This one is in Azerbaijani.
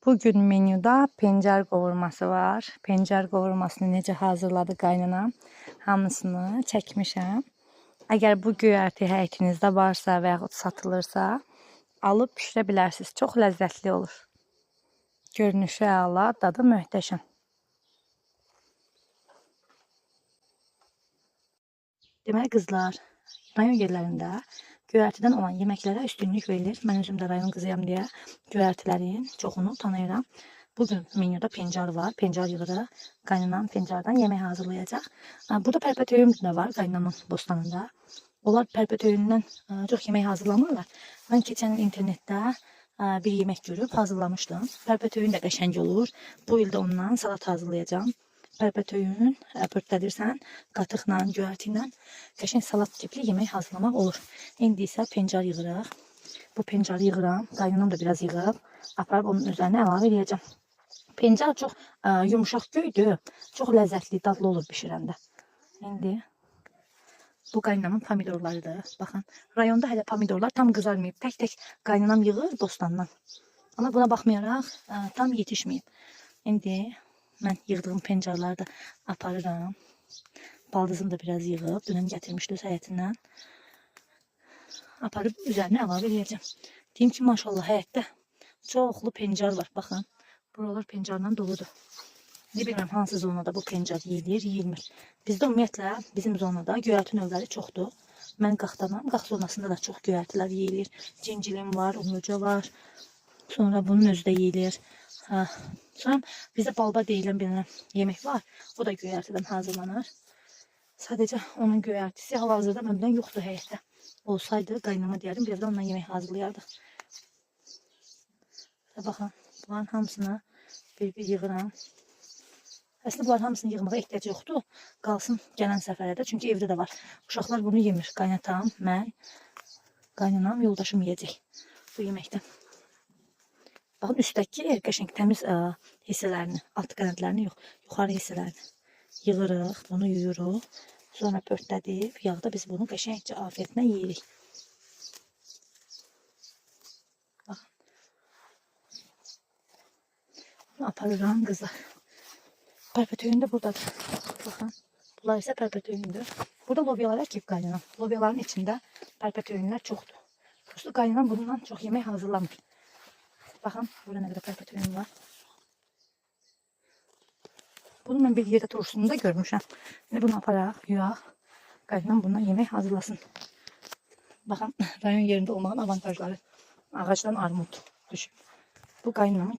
Bugün menüdə pencar qovurması var. Pencar qovurmasını necə hazırladı qaynanam, hamısını çəkmişəm. Əgər bu göyərti həyətinizdə varsa və yaxud satılırsa, alıb bişirə bilərsiniz. Çox ləzzətli olur. Görünüşü əla, dadı möhtəşəm. Deməli qızlar, rayon yerlərində göyərtidən olan yeməklərə üstünlük verilir. Mən özüm də rayon qızıyam deyə göyərtilərin çoxunu tanıyıram. Bugün menüdə pencar var. Pencar yığırıq. Qaynanam pencardan yemək hazırlayacaq. Burada pərpətöyüm də var qaynanamın bostanında. Onlar pərpətöyündən çox yemək hazırlamırlar. Mən keçən il internetdə bir yemək görüb hazırlamışdım. Pərpətöyün də qəşəng olur. Bu il də ondan salat hazırlayacağım. Pərpətöyün pörtlədirsən, qatıqla, göyərti ilə qəşəng salat tipli yemək hazırlamaq olur. İndi isə pencar yığırıq. Bu pencarı yığıram. Qaynanam da biraz yığıb. Aparıb onun üzərinə əlavə edəcəm. Pencar çox yumuşaq göydür. Çox ləzzətli, dadlı olur bişirəndə. İndi bu qaynanamın pomidorlarıdır. Baxın, rayonda hələ pomidorlar tam qızarmayıb. Tək-tək qaynanam yığır bostandan. Amma buna baxmayaraq tam yetişməyib. İndi mən yığdığım pencarları da aparıram. Baldızım da biraz yığıb. Dünən gətirmişdi öz həyətindən. Aparıb üzərinə əlavə edəcəm. Deyim ki, maşallah həyətdə çoxlu pencar var. Baxın, buralar pencarla doludur. Ne bilmirəm hansı zonada bu pencar yeyilir, yeyilmir. Bizdə ümumiyyətlə bizim zonada göyərti növləri çoxdur. Mən qaxdanam. Qax zonasında da çox göyərtilər yeyilir. Cincilim var, umluca var. Sonra bunun özü də yeyilir. Sonra bizdə balba deyilən bir yemək var. O da göyərtidən hazırlanır. Sadəcə onun göyərtisi hal-hazırda məndən yoxdur həyətdə. Olsaydı qaynama deyərdim, biraz da ondan yemək hazırlayardıq. Baxın, bunların hamısını bir yığıram. Əslində bunların hamısını yığmağa ehtiyac yoxdur. Qalsın gələn səfərdə, çünki evdə də var. Uşaqlar bunu yemir. Qaynatam, mən, qaynanam, yoldaşım yeyəcək bu yeməkdən. Baxın, üstdəki qəşəng təmiz hissələrini, alt qənədlərini yox, yuxarı hissələrini yığırıq, bunu yuyuruq. Sonra pörtlədib, yağda biz bunu qəşəngcə afiyyətinə yeyirik. Baxın. Bunu aparıram qızlar. Pərpətöyün də buradadır. Baxın, bunlar isə pərpətöyündür. Burada lobyalar əkib qaynanam. Lobyaların içində pərpətöyünlər çoxdur. Prosto qaynanam bundan çox yemək hazırlamır. Baxın, burada nə qədər pərpətöyün var. Bunu mən bir yerdə turşusunu da görmüşəm. İndi bunu aparaq, yuyaq. Qaynanam bundan yemək hazırlasın. Baxın, rayon yerində olmağın avantajları. Ağacdan armud düşüb. Bu qaynanamın